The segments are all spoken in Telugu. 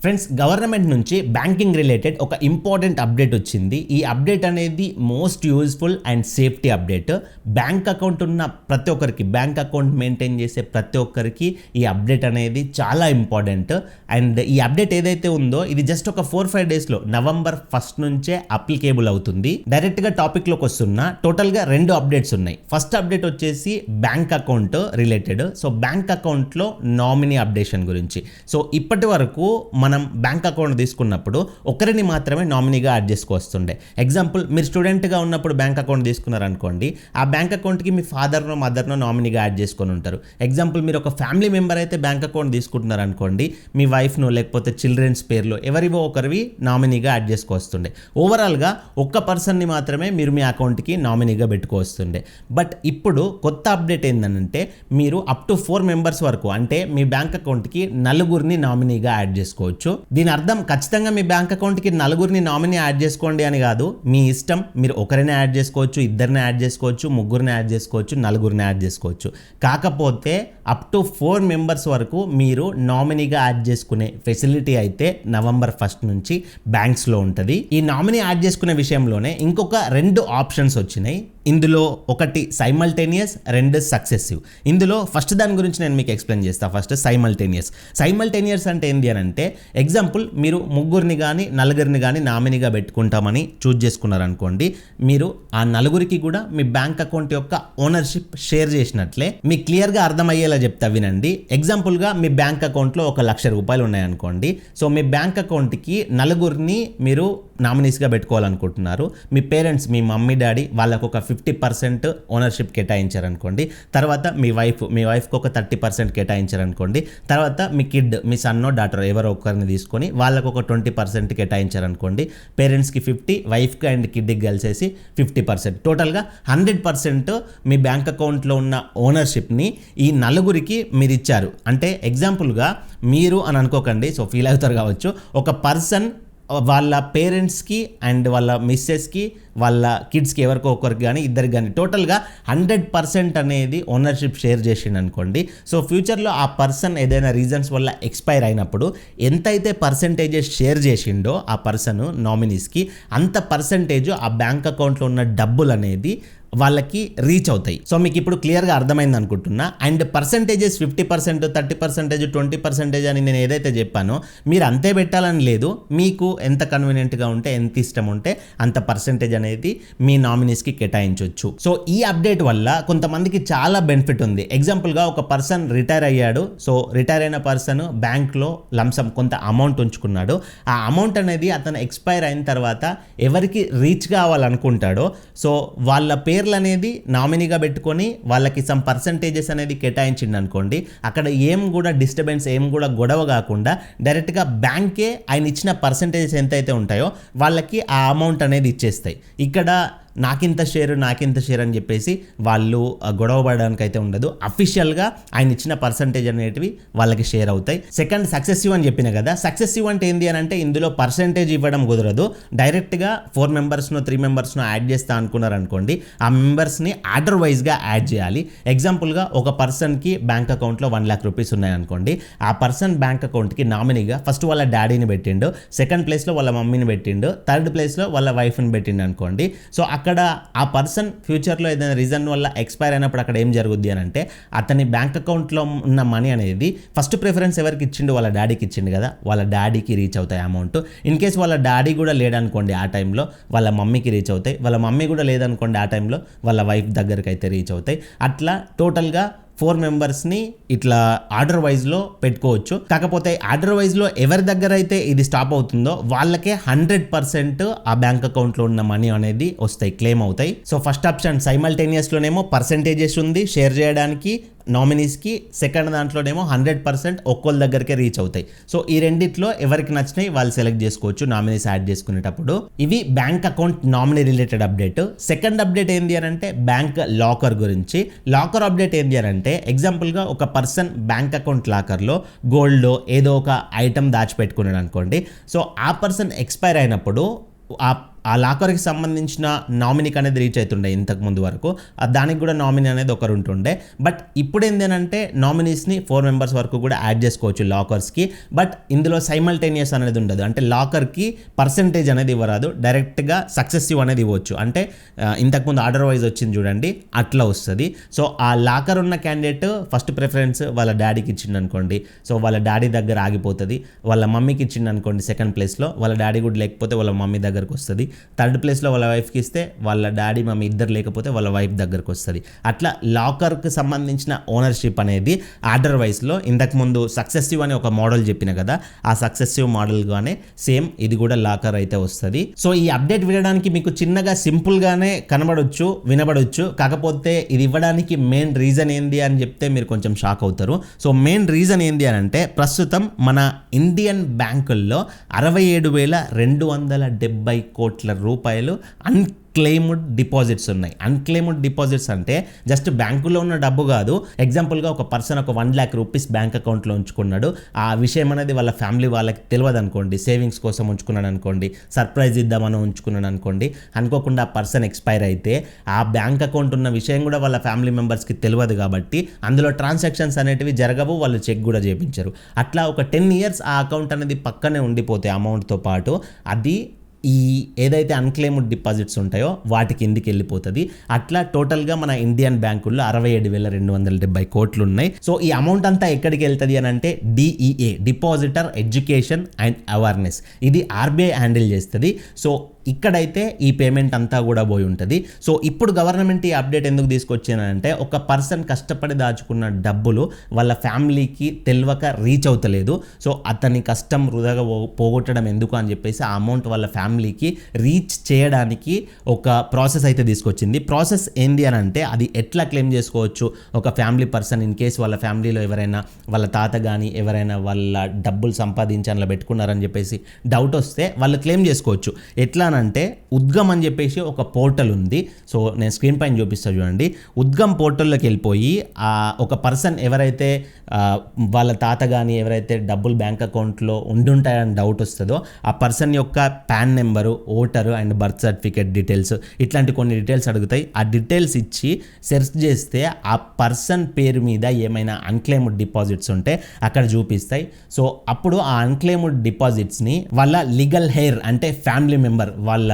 ఫ్రెండ్స్, గవర్నమెంట్ నుంచి బ్యాంకింగ్ రిలేటెడ్ ఒక ఇంపార్టెంట్ అప్డేట్ వచ్చింది. ఈ అప్డేట్ అనేది most useful and safety update. Bank account ఉన్న ప్రతి ఒక్కరికి, బ్యాంక్ అకౌంట్ మెయింటైన్ చేసే ప్రతి ఒక్కరికి ఈ అప్డేట్ అనేది చాలా ఇంపార్టెంట్. అండ్ ఈ అప్డేట్ ఏదైతే ఉందో ఇది జస్ట్ ఒక 4-5 డేస్లో November 1st నుంచే అప్లికేబుల్ అవుతుంది. డైరెక్ట్గా టాపిక్లోకి వస్తున్నా. టోటల్గా 2 అప్డేట్స్ ఉన్నాయి. ఫస్ట్ అప్డేట్ వచ్చేసి bank account related. So bank అకౌంట్లో నామినీ అప్డేషన్ గురించి. సో ఇప్పటి వరకు మనం బ్యాంక్ అకౌంట్ తీసుకున్నప్పుడు ఒకరిని మాత్రమే నామినీగా యాడ్ చేసుకోవస్తుండే. ఎగ్జాంపుల్, మీరు స్టూడెంట్గా ఉన్నప్పుడు బ్యాంక్ అకౌంట్ తీసుకున్నారనుకోండి, ఆ బ్యాంక్ అకౌంట్కి మీ ఫాదర్నో మదర్నో నామినీగా యాడ్ చేసుకొని ఉంటారు. ఎగ్జాంపుల్, మీరు ఒక ఫ్యామిలీ మెంబర్ అయితే బ్యాంక్ అకౌంట్ తీసుకుంటున్నారనుకోండి, మీ వైఫ్ను లేకపోతే చిల్డ్రన్స్ పేర్లో ఎవరివో ఒకరివి నామినీగా యాడ్ చేసుకోవస్తుండే. ఓవరాల్గా ఒక్క పర్సన్ని మాత్రమే మీరు మీ అకౌంట్కి నామినీగా పెట్టుకోవస్తుండే. బట్ ఇప్పుడు కొత్త అప్డేట్ ఏంటంటే మీరు అప్ టు 4 మెంబర్స్ వరకు, అంటే మీ బ్యాంక్ అకౌంట్కి నలుగురిని నామినీగా యాడ్ చేసుకోవచ్చు. దీని అర్థం ఖచ్చితంగా మీ బ్యాంక్ అకౌంట్కి నలుగురిని నామినీ యాడ్ చేసుకోండి అని కాదు. మీ ఇష్టం. మీరు ఒకరిని యాడ్ చేసుకోవచ్చు, ఇద్దరిని యాడ్ చేసుకోవచ్చు, ముగ్గురిని యాడ్ చేసుకోవచ్చు, నలుగురిని యాడ్ చేసుకోవచ్చు. కాకపోతే అప్ టు 4 మెంబర్స్ వరకు మీరు నామినీగా యాడ్ చేసుకునే ఫెసిలిటీ అయితే November 1st నుంచి బ్యాంక్స్లో ఉంటుంది. ఈ నామినీ యాడ్ చేసుకునే విషయంలోనే ఇంకొక 2 ఆప్షన్స్ వచ్చినాయి. ఇందులో ఒకటి సైమల్టేనియస్, 2 సక్సెసివ్. ఇందులో ఫస్ట్ దాని గురించి నేను మీకు ఎక్స్ప్లెయిన్ చేస్తాను. ఫస్ట్ సైమల్టేనియస్ అంటే ఏంటి అని అంటే, ఎగ్జాంపుల్, మీరు ముగ్గురిని కానీ నలుగురిని కానీ నామినీగా పెట్టుకుంటామని చూజ్ చేసుకున్నారనుకోండి, మీరు ఆ నలుగురికి కూడా మీ బ్యాంక్ అకౌంట్ యొక్క ఓనర్షిప్ షేర్ చేసినట్లే. మీకు క్లియర్గా అర్థమయ్యేలా చెప్తా వినండి. ఎగ్జాంపుల్గా మీ బ్యాంక్ అకౌంట్లో 1,00,000 రూపాయలు ఉన్నాయనుకోండి. సో మీ బ్యాంక్ అకౌంట్కి నలుగురిని మీరు నామినీస్గా పెట్టుకోవాలనుకుంటున్నారు. మీ పేరెంట్స్, మీ మమ్మీ డాడీ, వాళ్ళకు ఒక 50% ఓనర్షిప్ కేటాయించారనుకోండి. తర్వాత మీ వైఫ్కి ఒక 30% కేటాయించారనుకోండి. తర్వాత మీ కిడ్, మీ సన్నో డాటర్ ఎవరో ఒకరిని తీసుకొని వాళ్ళకు ఒక 20% కేటాయించారనుకోండి. పేరెంట్స్కి 50, వైఫ్కి అండ్ కిడ్కి కలిసేసి 50%. టోటల్గా 100% మీ బ్యాంక్ అకౌంట్లో ఉన్న ఓనర్షిప్ని ఈ నలుగురికి మీరు ఇచ్చారు. అంటే ఎగ్జాంపుల్గా మీరు అని అనుకోకండి, సో ఫీల్ అవుతారు కావచ్చు. ఒక పర్సన్ వాళ్ళ పేరెంట్స్కి అండ్ వాళ్ళ మిస్సెస్కి, వాళ్ళ కిడ్స్కి ఎవరికో ఒకరికి కానీ ఇద్దరికి కానీ టోటల్గా 100% అనేది ఓనర్షిప్ షేర్ చేసిండు అనుకోండి. సో ఫ్యూచర్లో ఆ పర్సన్ ఏదైనా రీజన్స్ వల్ల ఎక్స్పైర్ అయినప్పుడు ఎంతైతే పర్సంటేజెస్ షేర్ చేసిండో ఆ పర్సన్ నామినీస్కి, అంత పర్సంటేజ్ ఆ బ్యాంక్ అకౌంట్లో ఉన్న డబ్బులు అనేది వాళ్ళకి రీచ్ అవుతాయి. సో మీకు ఇప్పుడు క్లియర్గా అర్థమైంది అనుకుంటున్నా. అండ్ పర్సంటేజెస్ 50%, 30%, 20% అని నేను ఏదైతే చెప్పానో మీరు అంతే పెట్టాలని లేదు. మీకు ఎంత కన్వీనియంట్గా ఉంటే, ఎంత ఇష్టం ఉంటే అంత పర్సంటేజ్ అనేది మీ నామినీస్కి కేటాయించవచ్చు. సో ఈ అప్డేట్ వల్ల కొంతమందికి చాలా బెనిఫిట్ ఉంది. ఎగ్జాంపుల్గా ఒక పర్సన్ రిటైర్ అయ్యాడు. సో రిటైర్ అయిన పర్సన్ బ్యాంక్లో లంసమ్ కొంత అమౌంట్ ఉంచుకున్నాడు. ఆ అమౌంట్ అనేది అతను ఎక్స్పైర్ అయిన తర్వాత ఎవరికి రీచ్ కావాలనుకుంటాడో, సో వాళ్ళ పేరు అనేది నామినీగా పెట్టుకొని వాళ్ళకి సమ్ పర్సంటేజెస్ అనేది కేటాయించింది అనుకోండి. అక్కడ ఏం కూడా డిస్టర్బెన్స్, ఏం కూడా గొడవ కాకుండా డైరెక్ట్గా బ్యాంకే ఆయన ఇచ్చిన పర్సంటేజెస్ ఎంతైతే ఉంటాయో వాళ్ళకి ఆ అమౌంట్ అనేది ఇచ్చేస్తాయి. ఇక్కడ నాకింత షేర్ అని చెప్పేసి వాళ్ళు గొడవ పడడానికి అయితే ఉండదు. అఫీషియల్గా ఆయన ఇచ్చిన పర్సంటేజ్ అనేటివి వాళ్ళకి షేర్ అవుతాయి. సెకండ్, సక్సెసివ్ అని చెప్పిన కదా. సక్సెసివ్ అంటే ఏంటి అని అంటే, ఇందులో పర్సంటేజ్ ఇవ్వడం కుదరదు. డైరెక్ట్గా 4 మెంబర్స్నో 3 మెంబర్స్నో యాడ్ చేస్తా అనుకున్నారనుకోండి, ఆ మెంబర్స్ని ఆర్డర్ వైజ్గా యాడ్ చేయాలి. ఎగ్జాంపుల్గా ఒక పర్సన్కి బ్యాంక్ అకౌంట్లో 1 lakh రూపీస్ ఉన్నాయనుకోండి. ఆ పర్సన్ బ్యాంక్ అకౌంట్కి నామినీగా ఫస్ట్ వాళ్ళ డాడీని పెట్టిండు, సెకండ్ ప్లేస్లో వాళ్ళ మమ్మీని పెట్టిండు, థర్డ్ ప్లేస్లో వాళ్ళ వైఫ్ని పెట్టిండు అనుకోండి. సో అక్కడ ఆ పర్సన్ ఫ్యూచర్లో ఏదైనా రీజన్ వల్ల ఎక్స్పైర్ అయినప్పుడు అక్కడ ఏం జరుగుద్ది అని అంటే, అతని బ్యాంక్ అకౌంట్లో ఉన్న మనీ అనేది ఫస్ట్ ప్రిఫరెన్స్ ఎవరికి ఇచ్చిండు? వాళ్ళ డాడీకి ఇచ్చిండు కదా, వాళ్ళ డాడీకి రీచ్ అవుతాయి అమౌంట్. ఇన్ కేస్ వాళ్ళ డాడీ కూడా లేడనుకోండి ఆ టైంలో, వాళ్ళ మమ్మీకి రీచ్ అవుతాయి. వాళ్ళ మమ్మీ కూడా లేదనుకోండి ఆ టైంలో, వాళ్ళ వైఫ్ దగ్గరికి అయితే రీచ్ అవుతాయి. అట్లా టోటల్గా 4 మెంబర్స్ని ఇట్లా ఆర్డర్ వైజ్లో పెట్టుకోవచ్చు. కాకపోతే ఆర్డర్ వైజ్లో ఎవరి దగ్గర అయితే ఇది స్టాప్ అవుతుందో వాళ్ళకే 100% ఆ బ్యాంక్ అకౌంట్లో ఉన్న మనీ అనేది వస్తాయి, క్లెయిమ్ అవుతాయి. సో ఫస్ట్ ఆప్షన్ సైమల్టేనియస్లోనేమో పర్సంటేజెస్ ఉంది షేర్ చేయడానికి నామినీస్కి, సెకండ్ దాంట్లోనేమో 100% ఒక్కొక్క దగ్గరికే రీచ్ అవుతాయి. సో ఈ రెండిట్లో ఎవరికి నచ్చినాయి వాళ్ళు సెలెక్ట్ చేసుకోవచ్చు నామినీస్ యాడ్ చేసుకునేటప్పుడు. ఇవి bank account nominee related update. Second update ఏంటి అని అంటే బ్యాంక్ లాకర్ గురించి. లాకర్ అప్డేట్ ఏంటి అని అంటే, ఎగ్జాంపుల్గా ఒక పర్సన్ బ్యాంక్ అకౌంట్ లాకర్లో గోల్డ్ ఏదో ఒక ఐటమ్ దాచిపెట్టుకున్నాడు అనుకోండి. సో ఆ పర్సన్ ఎక్స్పైర్ అయినప్పుడు ఆ ఆ లాకర్కి సంబంధించిన నామినీకి అనేది రీచ్ అవుతుండే ఇంతకు ముందు వరకు, దానికి కూడా నామినీ అనేది ఒకరు ఉంటుండే. బట్ ఇప్పుడు ఏంటంటే నామినీస్ని 4 మెంబర్స్ వరకు కూడా యాడ్ చేసుకోవచ్చు లాకర్స్కి. బట్ ఇందులో సైమల్టేనియస్ అనేది ఉండదు, అంటే లాకర్కి పర్సంటేజ్ అనేది ఇవ్వరాదు, డైరెక్ట్గా సక్సెసివ్ అనేది ఇవ్వచ్చు. అంటే ఇంతకుముందు ఆర్డర్ వైజ్ వచ్చింది చూడండి, అట్లా వస్తుంది. సో ఆ లాకర్ ఉన్న క్యాండిడేట్ ఫస్ట్ ప్రిఫరెన్స్ వాళ్ళ డాడీకి ఇచ్చిండు అనుకోండి, సో వాళ్ళ డాడీ దగ్గర ఆగిపోతుంది. వాళ్ళ మమ్మీకి ఇచ్చిండు అనుకోండి సెకండ్ ప్లేస్లో, వాళ్ళ డాడీ కూడా లేకపోతే వాళ్ళ మమ్మీ దగ్గరకు వస్తుంది. థర్డ్ ప్లేస్లో వాళ్ళ వైఫ్కి ఇస్తే వాళ్ళ డాడీ మమ్మీ ఇద్దరు లేకపోతే వాళ్ళ వైఫ్ దగ్గరకు వస్తుంది. అట్లా లాకర్కి సంబంధించిన ఓనర్షిప్ అనేది ఆర్డర్ వైజ్లో ఇంతకుముందు సక్సెసివ్ అని ఒక మోడల్ చెప్పిన కదా, ఆ సక్సెసివ్ మోడల్గానే సేమ్ ఇది కూడా లాకర్ అయితే వస్తుంది. సో ఈ అప్డేట్ వినడానికి మీకు చిన్నగా సింపుల్గానే కనబడొచ్చు, వినబడొచ్చు. కాకపోతే ఇది ఇవ్వడానికి మెయిన్ రీజన్ ఏంది అని చెప్తే మీరు కొంచెం షాక్ అవుతారు. సో మెయిన్ రీజన్ ఏంది అని అంటే, ప్రస్తుతం మన ఇండియన్ బ్యాంకుల్లో 67,270 కోట్ల రూపాయలు అన్క్లెయిమ్డ్ డిపాజిట్స్ ఉన్నాయి. అన్క్లెయిమ్డ్ డిపాజిట్స్ అంటే జస్ట్ బ్యాంకులో ఉన్న డబ్బు కాదు. ఎగ్జాంపుల్గా ఒక పర్సన్ ఒక 1 lakh రూపీస్ బ్యాంక్ అకౌంట్లో ఉంచుకున్నాడు, ఆ విషయం అనేది వాళ్ళ ఫ్యామిలీ వాళ్ళకి తెలియదు అనుకోండి, సేవింగ్స్ కోసం ఉంచుకున్నాడు అనుకోండి, సర్ప్రైజ్ ఇద్దామని ఉంచుకున్నాడు అనుకోండి, అనుకోకుండా ఆ పర్సన్ ఎక్స్పైర్ అయితే ఆ బ్యాంక్ అకౌంట్ ఉన్న విషయం కూడా వాళ్ళ ఫ్యామిలీ మెంబర్స్కి తెలియదు కాబట్టి అందులో ట్రాన్సాక్షన్స్ అనేటివి జరగవు, వాళ్ళు చెక్ కూడా చేయించరు. అట్లా ఒక 10 years ఆ అకౌంట్ అనేది పక్కనే ఉండిపోతే అమౌంట్తో పాటు, అది ఈ ఏదైతే అన్క్లెయిమ్డ్ డిపాజిట్స్ ఉంటాయో వాటి కిందికి వెళ్ళిపోతుంది. అట్లా టోటల్గా మన ఇండియన్ బ్యాంకుల్లో 67,270 కోట్లు ఉన్నాయి. సో ఈ అమౌంట్ అంతా ఎక్కడికి వెళ్తుంది అని అంటే DEA, depositor education and awareness, ఇది RBI హ్యాండిల్ చేస్తుంది. సో ఇక్కడైతే ఈ పేమెంట్ అంతా కూడా పోయి ఉంటుంది. సో ఇప్పుడు గవర్నమెంట్ ఈ అప్డేట్ ఎందుకు తీసుకొచ్చానంటే, ఒక పర్సన్ కష్టపడి దాచుకున్న డబ్బులు వాళ్ళ ఫ్యామిలీకి తెలియక రీచ్ అవుతలేదు. సో అతని కష్టం వృధాగా పోగొట్టడం ఎందుకు అని చెప్పేసి ఆ అమౌంట్ వాళ్ళ ఫ్యామిలీకి రీచ్ చేయడానికి ఒక ప్రాసెస్ అయితే తీసుకొచ్చింది. ప్రాసెస్ ఏంది అని అంటే, అది ఎట్లా క్లెయిమ్ చేసుకోవచ్చు ఒక ఫ్యామిలీ పర్సన్ ఇన్ కేసు వాళ్ళ ఫ్యామిలీలో ఎవరైనా వాళ్ళ తాత కానీ ఎవరైనా వాళ్ళ డబ్బులు సంపాదించి అందులో పెట్టుకున్నారని చెప్పేసి డౌట్ వస్తే వాళ్ళు క్లెయిమ్ చేసుకోవచ్చు. ఎట్లా అంటే, ఉద్గమ్ అని చెప్పేసి ఒక పోర్టల్ ఉంది. సో నేను స్క్రీన్ పైన చూపిస్తా చూడండి. ఉద్గమ్ పోర్టల్లోకి వెళ్ళిపోయి ఒక పర్సన్ ఎవరైతే వాళ్ళ తాత కానీ ఎవరైతే డబ్బులు బ్యాంక్ అకౌంట్లో ఉండుంటాయని డౌట్ వస్తుందో ఆ పర్సన్ యొక్క pan number, voter and birth certificate details, ఇట్లాంటి కొన్ని డీటెయిల్స్ అడుగుతాయి. ఆ డీటెయిల్స్ ఇచ్చి సెర్చ్ చేస్తే ఆ పర్సన్ పేరు మీద ఏమైనా అన్క్లెయిమ్డ్ డిపాజిట్స్ ఉంటే అక్కడ చూపిస్తాయి. సో అప్పుడు ఆ అన్క్లెయిమ్డ్ డిపాజిట్స్ని వాళ్ళ లీగల్ హెయిర్ అంటే ఫ్యామిలీ మెంబర్, వాళ్ళ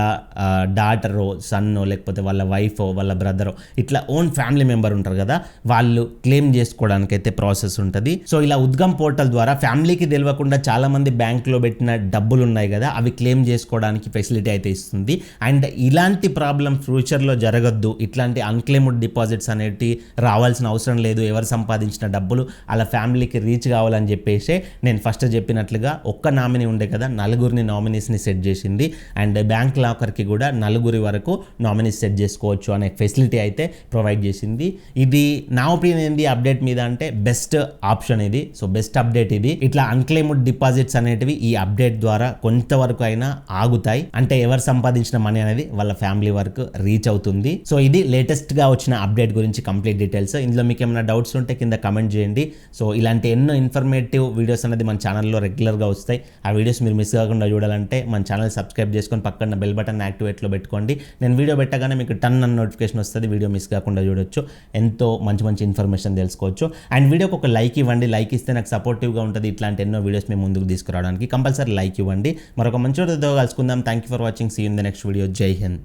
డాటరో సన్నో లేకపోతే వాళ్ళ వైఫో వాళ్ళ బ్రదరో ఇట్లా ఓన్ ఫ్యామిలీ మెంబర్ ఉంటారు కదా, వాళ్ళు క్లెయిమ్ చేసుకోవడానికి అయితే ప్రాసెస్ ఉంటుంది. సో ఇలా ఉద్గమ్ పోర్టల్ ద్వారా ఫ్యామిలీకి తెలియకుండా చాలా మంది బ్యాంకులో పెట్టిన డబ్బులు ఉన్నాయి కదా, అవి క్లెయిమ్ చేసుకోవడానికి ఫెసిలిటీ అయితే ఇస్తుంది. అండ్ ఇలాంటి ప్రాబ్లం ఫ్యూచర్లో జరగద్దు, ఇట్లాంటి అన్క్లెయిమ్డ్ డిపాజిట్స్ అనేవి రావాల్సిన అవసరం లేదు, ఎవరు సంపాదించిన డబ్బులు అలా ఫ్యామిలీకి రీచ్ కావాలని చెప్పేసి నేను ఫస్ట్ చెప్పినట్లుగా ఒక్క నామినీ ఉండే కదా, 4 నామినీస్ని సెట్ చేసింది. అండ్ బ్యాంక్ లాకర్కి కూడా 4 వరకు నామినీస్ సెట్ చేసుకోవచ్చు అనే ఫెసిలిటీ అయితే ప్రొవైడ్ చేసింది. ఇది నా ఒపీనియన్ ఏంది అప్డేట్ మీద అంటే బెస్ట్ ఆప్షన్ ఇది. సో బెస్ట్ అప్డేట్ ఇది. ఇట్లా అన్క్లెయిమ్డ్ డిపాజిట్స్ అనేటివి ఈ అప్డేట్ ద్వారా కొంతవరకు అయినా ఆగుతాయి, అంటే ఎవరు సంపాదించిన మనీ అనేది వాళ్ళ ఫ్యామిలీ వరకు రీచ్ అవుతుంది. సో ఇది లేటెస్ట్ గా వచ్చిన అప్డేట్ గురించి కంప్లీట్ డీటెయిల్స్. ఇందులో మీకు ఏమైనా డౌట్స్ ఉంటే కింద కమెంట్ చేయండి. సో ఇలాంటి ఎన్నో ఇన్ఫర్మేటివ్ వీడియోస్ అనేది మన ఛానల్లో రెగ్యులర్గా వస్తాయి. ఆ వీడియోస్ మీరు మిస్ కాకుండా చూడాలంటే మన ఛానల్ సబ్స్క్రైబ్ చేసుకొని పక్కన బెల్ బటన్ యాక్టివేట్లో పెట్టుకోండి. నేను వీడియో పెట్టగానే మీకు టన్ అన్న నోటిఫికేషన్ వస్తుంది, వీడియో మిస్ కాకుండా చూడొచ్చు, ఎంతో మంచి మంచి ఇన్ఫర్మేషన్ తెలుసుకోవచ్చు. అండ్ వీడియోకి ఒక లైక్ ఇవ్వండి, లైక్ ఇస్తే నాకు సపోర్టివ్గా ఉంటుంది ఇట్లాంటి ఎన్నో వీడియోస్ మేము ముందుకు తీసుకురావడానికి. కంపల్సరీ లైక్ ఇవ్వండి. మరొక మంచి వీడియోతో కలుసుకుందాం. Thank you for watching. See you in the next video. Jai Hind.